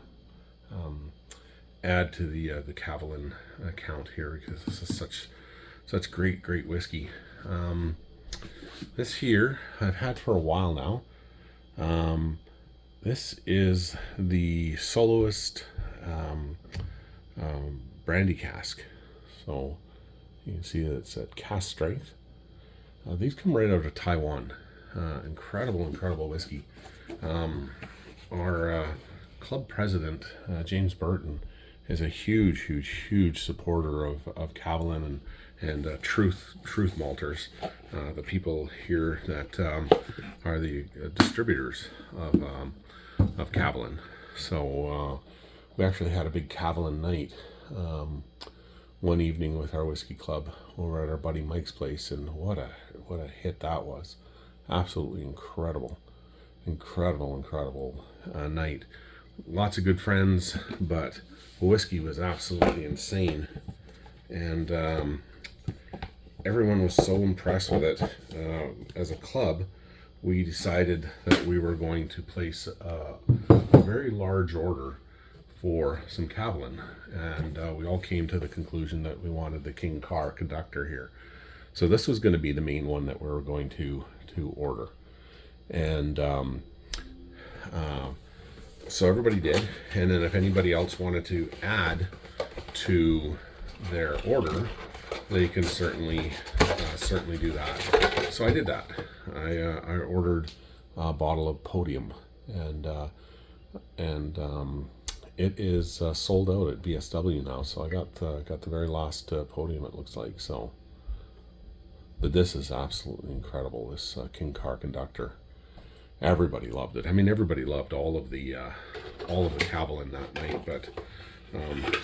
add to the Kavalan count here, because this is such great whiskey. This here I've had for a while now. This is the Soloist brandy cask. So you can see that it's at cask strength. These come right out of Taiwan. Incredible whiskey. Our club president, James Burton, is a huge supporter of Kavalan and Truth Malters, the people here that are the distributors of Kavalan. So we actually had a big Kavalan night one evening with our whiskey club over at our buddy Mike's place, and what a hit that was. Absolutely incredible night. Lots of good friends, but the whiskey was absolutely insane, and everyone was so impressed with it. As a club, we decided that we were going to place a very large order for some Kavalan, and we all came to the conclusion that we wanted the King Car conductor here. So this was going to be the main one that we were going to order, and so everybody did. And then if anybody else wanted to add to their order, they can certainly do that. So I did that. I ordered a bottle of Podium, and it is sold out at BSW now. So I got the very last Podium, it looks like. So, but this is absolutely incredible. This King Car conductor, everybody loved it. I mean, everybody loved all of the Kavalan that night, but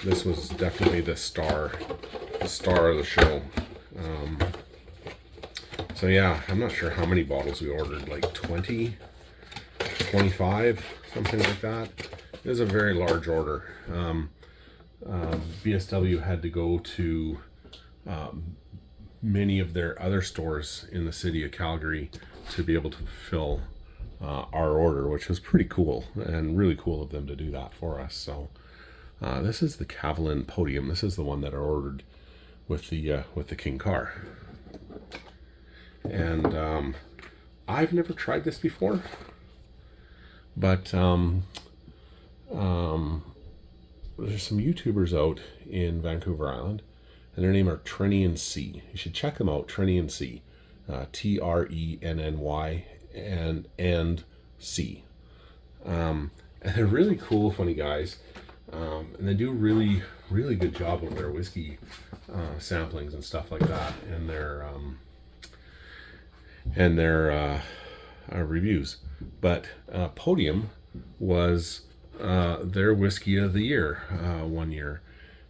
this was definitely the star of the show. So yeah, I'm not sure how many bottles we ordered, like 20, 25, something like that. It was a very large order. BSW had to go to many of their other stores in the city of Calgary to be able to fulfill our order, which was pretty cool, and really cool of them to do that for us. So this is the Kavalan Podium. This is the one that I ordered with the King Car. And I've never tried this before, but there's some YouTubers out in Vancouver Island, and their name are Trenny and C. You should check them out, Trenny and C, TRENNY and C. And they're really cool, funny guys, and they do really good job of their whiskey samplings and stuff like that, and their reviews. But Podium was their whiskey of the year one year,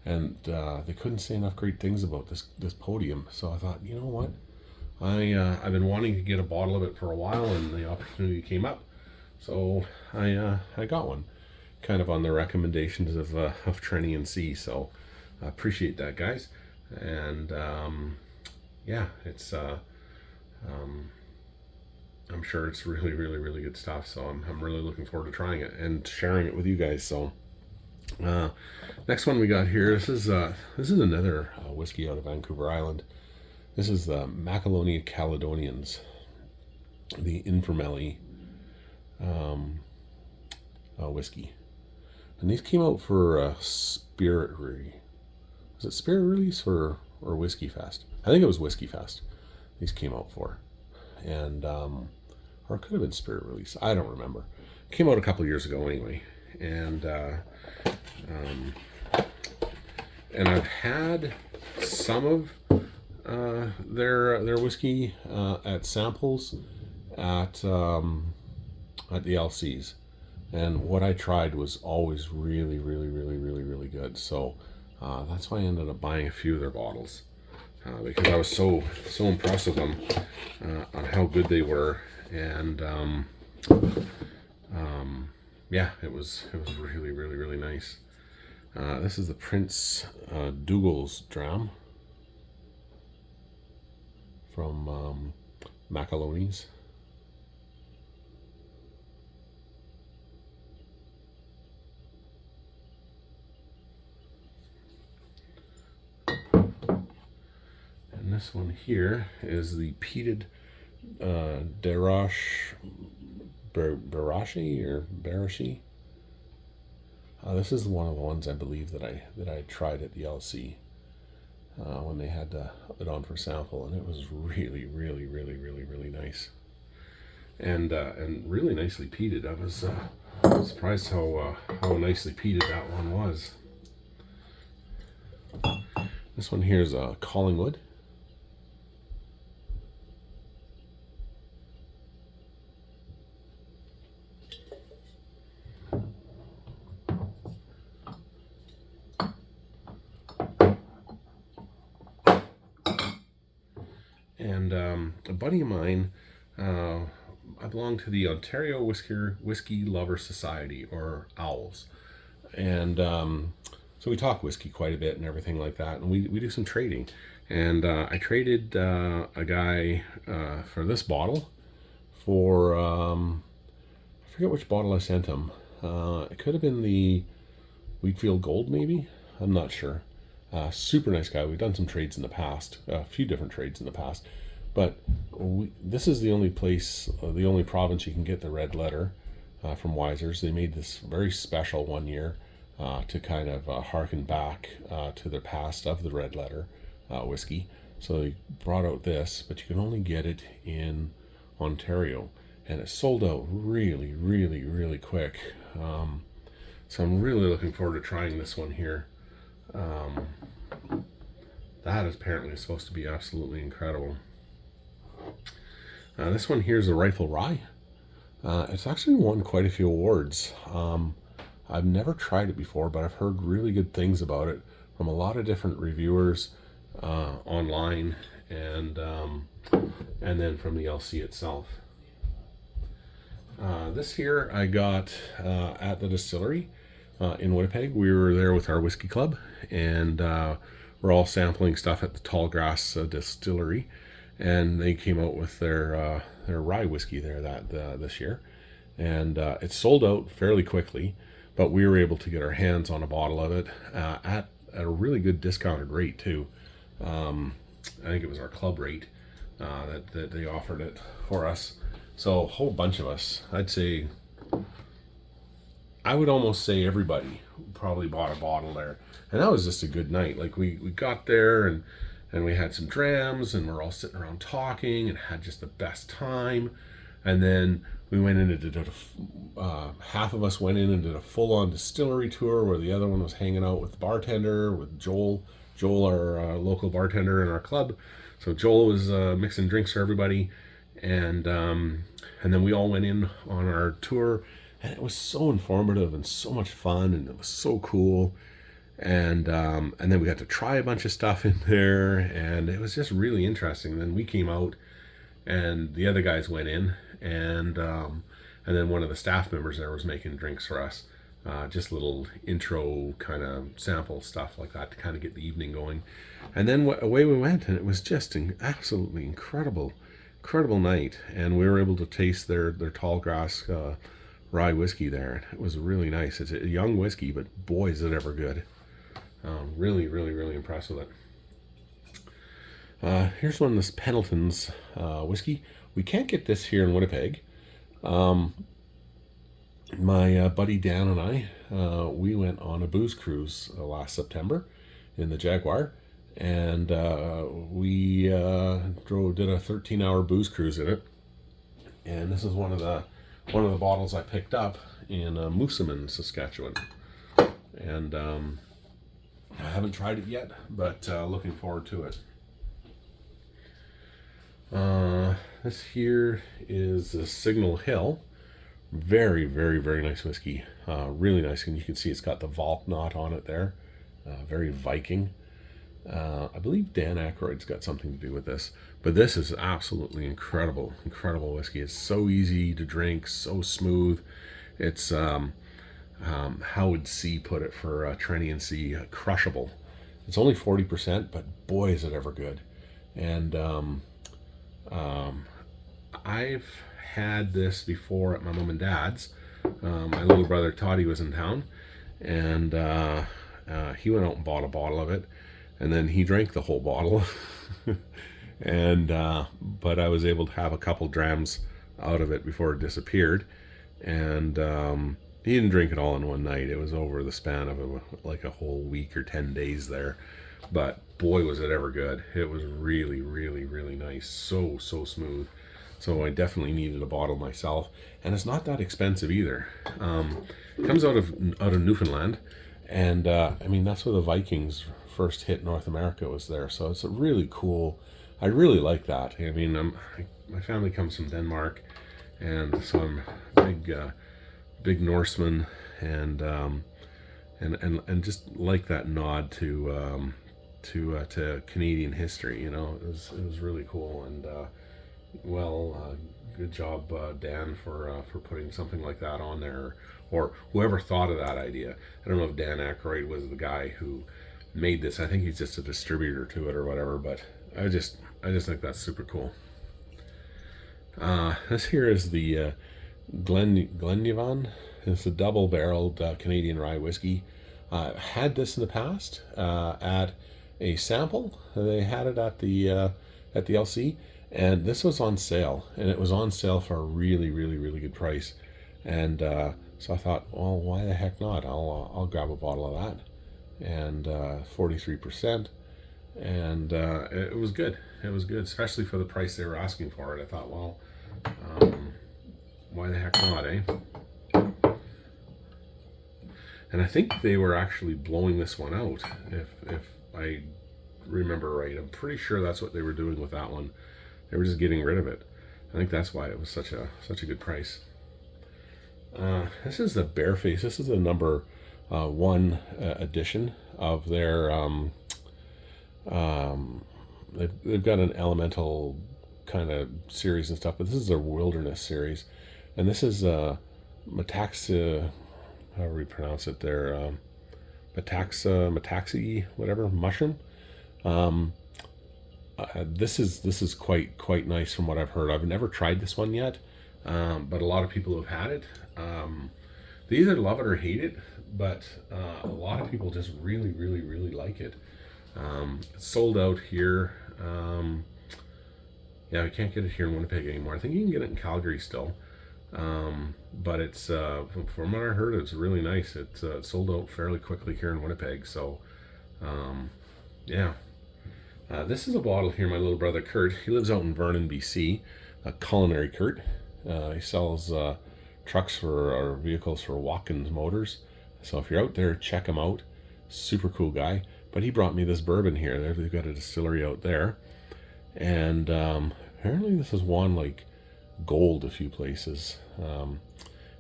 and they couldn't say enough great things about this Podium. So I thought, you know what, I've been wanting to get a bottle of it for a while, and the opportunity came up, so I got one, kind of on the recommendations of Trenny and C. So I appreciate that, guys. And yeah, it's I'm sure it's really good stuff. So I'm really looking forward to trying it and sharing it with you guys. So next one we got here, this is another whiskey out of Vancouver Island. This is the Macalonia Caledonians, the Invermelly whiskey, and these came out for Spirit was it Spirit Release or Whiskey Fest? I think it was Whiskey Fest these came out for, and or it could have been Spirit Release, I don't remember. It came out a couple years ago anyway, and I've had some of their whiskey at samples at the LCs, and what I tried was always really good. So that's why I ended up buying a few of their bottles, because I was so impressed with them on how good they were, and yeah, it was really nice. This is the Prince Dougal's Dram from Macaloni's. And this one here is the peated Barashi. This is one of the ones I believe that I tried at the LC when they had it on for sample, and it was really nice, and really nicely peated. I was surprised how nicely peated that one was. This one here is Collingwood. And a buddy of mine, I belong to the Ontario Whiskey Lover Society, or OWLS, and so we talk whiskey quite a bit and everything like that, and we do some trading. And I traded a guy for this bottle for I forget which bottle I sent him. It could have been the Wheatfield Gold, maybe, I'm not sure. Super nice guy. We've done some trades in the past, a few different trades in the past, but this is the only place, the only province you can get the red letter from Wiser's. They made this very special one year to kind of harken back to the past of the red letter whiskey. So they brought out this, but you can only get it in Ontario, and it sold out really quick. So I'm really looking forward to trying this one here. That is apparently supposed to be absolutely incredible. This one here is a Rifle Rye. It's actually won quite a few awards. I've never tried it before, but I've heard really good things about it from a lot of different reviewers online, and then from the LC itself. This here I got at the distillery in Winnipeg. We were there with our whiskey club, and we're all sampling stuff at the Tallgrass distillery, and they came out with their rye whiskey there this year, and it sold out fairly quickly, but we were able to get our hands on a bottle of it at a really good discounted rate too. I think it was our club rate that they offered it for us. So a whole bunch of us, I would almost say everybody probably bought a bottle there. And that was just a good night. Like we got there and we had some drams, and we're all sitting around talking and had just the best time. And then we went in and did half of us went in and did a full-on distillery tour, where the other one was hanging out with the bartender, with Joel, our local bartender in our club. So Joel was mixing drinks for everybody, and then we all went in on our tour, and it was so informative and so much fun, and it was so cool. And then we got to try a bunch of stuff in there, and it was just really interesting. Then we came out, and the other guys went in, and then one of the staff members there was making drinks for us, just little intro kind of sample stuff like that to kind of get the evening going. And then away we went, and it was just an absolutely incredible night. And we were able to taste their Tallgrass rye whiskey there. It was really nice. It's a young whiskey, but boy, is it ever good. Really impressed with it. Here's one of this Pendleton's whiskey. We can't get this here in Winnipeg. My buddy Dan and I, we went on a booze cruise last September in the Jaguar, and we did a 13-hour booze cruise in it. And this is one of the bottles I picked up in Moosomin, Saskatchewan, and I haven't tried it yet, but looking forward to it. This here is the Signal Hill. Very nice whiskey. Really nice, and you can see it's got the Valk knot on it there. Very Viking. I believe Dan Aykroyd's got something to do with this, but this is absolutely incredible whiskey. It's so easy to drink, so smooth. It's how would C put it for Trenny and C? Crushable. It's only 40%, but boy, is it ever good. And I've had this before at my mom and dad's. My little brother Toddy was in town, and he went out and bought a bottle of it, and then he drank the whole bottle. And but I was able to have a couple drams out of it before it disappeared, and he didn't drink it all in one night. It was over the span of like a whole week or 10 days there. But boy, was it ever good. It was really nice. So smooth. So I definitely needed a bottle myself. And it's not that expensive either. It comes out of Newfoundland. And I mean, that's where the Vikings first hit North America, was there. So it's a really cool, I really like that. I mean, my family comes from Denmark, and so I'm big Norseman, and just like that nod to Canadian history. You know, it was really cool, and good job, Dan, for putting something like that on there, or whoever thought of that idea. I don't know if Dan Aykroyd was the guy who made this. I think he's just a distributor to it or whatever, but I just think that's super cool. This here is the Glenlivet. It's a double-barreled Canadian rye whiskey. Had this in the past at a sample. They had it at the LC, and this was on sale, and it was on sale for a really good price. And so I thought, well, why the heck not? I'll grab a bottle of that, and 43%, and it was good. It was good, especially for the price they were asking for it. I thought, well, why the heck not, eh? And I think they were actually blowing this one out, if I remember right. I'm pretty sure that's what they were doing with that one. They were just getting rid of it. I think that's why it was such a good price. This is the Bareface. This is the number one edition of their. They've got an elemental kind of series and stuff, but this is their wilderness series, and this is Metaxa, however we pronounce it there, Metaxi, whatever, mushroom. This is quite nice from what I've heard. I've never tried this one yet, but a lot of people have had it. They either love it or hate it, but a lot of people just really like it. It's sold out here. Yeah, we can't get it here in Winnipeg anymore. I think you can get it in Calgary still. But it's from what I heard, it's really nice. It's sold out fairly quickly here in Winnipeg. So yeah, this is a bottle here. My little brother Kurt, he lives out in Vernon, BC. Culinary Kurt. He sells trucks or vehicles for Watkins Motors. So if you're out there, check him out. Super cool guy. But he brought me this bourbon here. They've got a distillery out there, and apparently this has won like gold a few places, and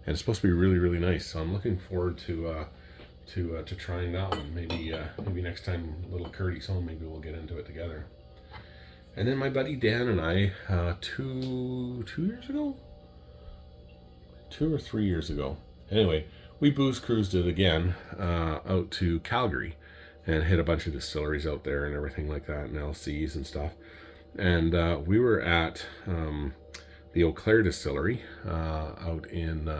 it's supposed to be really nice. So I'm looking forward to trying that one. Maybe next time little Curdy's home, maybe we'll get into it together. And then my buddy Dan and I, 2 years ago, 2 or 3 years ago. Anyway, we booze cruised it again out to Calgary. And hit a bunch of distilleries out there and everything like that, and LCs and stuff. And we were at the Eau Claire distillery out in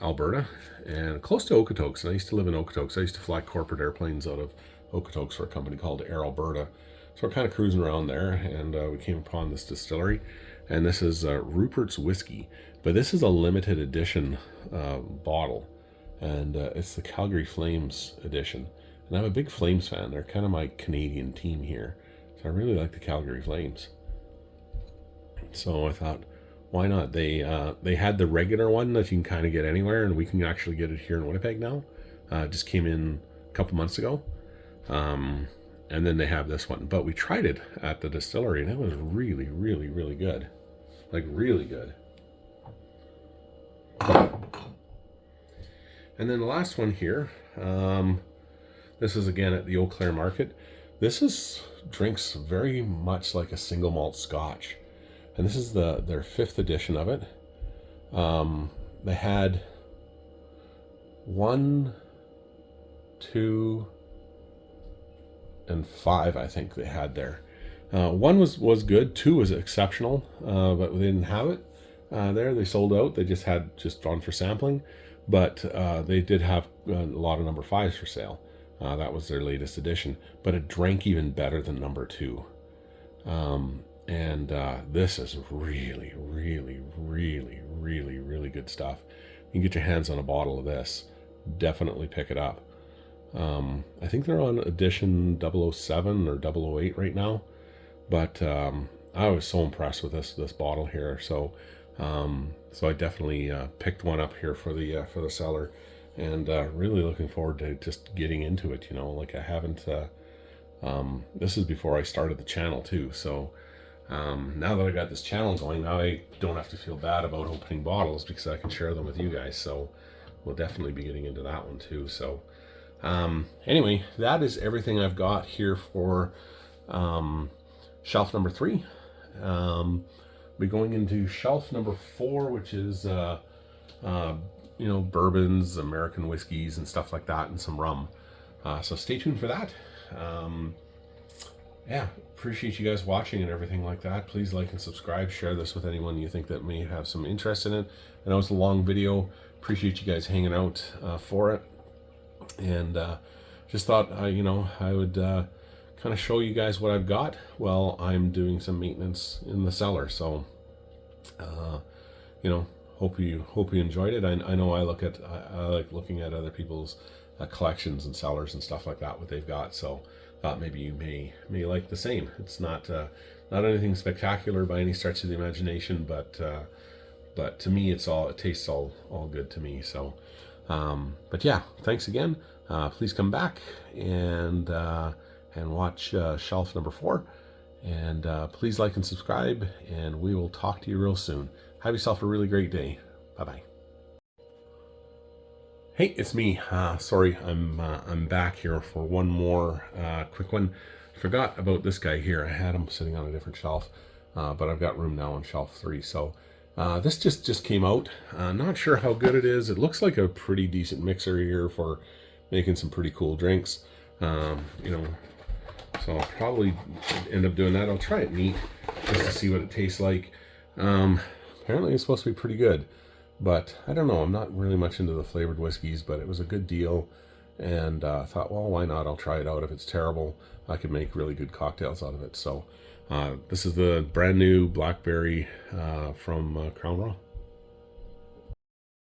Alberta, and close to Okotoks. And I used to live in Okotoks. I used to fly corporate airplanes out of Okotoks for a company called Air Alberta. So we're kind of cruising around there, and we came upon this distillery. And this is Rupert's Whiskey. But this is a limited edition bottle. And it's the Calgary Flames edition. And I'm a big Flames fan. They're kind of my Canadian team here. So I really like the Calgary Flames. So I thought, why not? They had the regular one that you can kind of get anywhere, and we can actually get it here in Winnipeg now. It just came in a couple months ago. And then they have this one. But we tried it at the distillery, and it was really good. Like, really good. And then the last one here, this is again at the Eau Claire market. This drinks very much like a single malt Scotch, and this is their 5th edition of it. They had 1, 2, and 5. I think they had there. 1 was good. 2 was exceptional, but they didn't have it there. They sold out. They just on for sampling, but they did have a lot of number 5s for sale. That was their latest edition, but it drank even better than number 2. And this is really good stuff. You can get your hands on a bottle of this. Definitely pick it up. I think they're on edition 007 or 008 right now, but I was so impressed with this bottle here. So I definitely picked one up here for the cellar. And really looking forward to just getting into it, like I haven't, this is before I started the channel too. So now that I got this channel going, now I don't have to feel bad about opening bottles because I can share them with you guys. So we'll definitely be getting into that one too. So anyway, that is everything I've got here for shelf number 3. We're going into shelf number 4, which is bourbons, American whiskeys, and stuff like that, and some rum. So stay tuned for that. Yeah, appreciate you guys watching and everything like that. Please like and subscribe. Share this with anyone you think that may have some interest in it. I know it's a long video. Appreciate you guys hanging out for it. And just thought, I would kind of show you guys what I've got while I'm doing some maintenance in the cellar. So, hope you enjoyed it. I know I like looking at other people's collections and cellars and stuff like that, what they've got. So thought maybe you may like the same. It's not anything spectacular by any stretch of the imagination, but to me it tastes all good to me. So but yeah, thanks again. Please come back and watch shelf number 4, and please like and subscribe, and we will talk to you real soon. Have yourself a really great day. Bye-bye. Hey, it's me. Sorry, I'm back here for one more quick one. Forgot about this guy here. I had him sitting on a different shelf, but I've got room now on shelf 3. So this just came out. Not sure how good it is. It looks like a pretty decent mixer here for making some pretty cool drinks. You know, so I'll probably end up doing that. I'll try it neat just to see what it tastes like. Apparently it's supposed to be pretty good. But I don't know, I'm not really much into the flavored whiskeys, but it was a good deal. And I thought, well, why not? I'll try it out. If it's terrible, I could make really good cocktails out of it. So this is the brand new Blackberry from Crown Royal.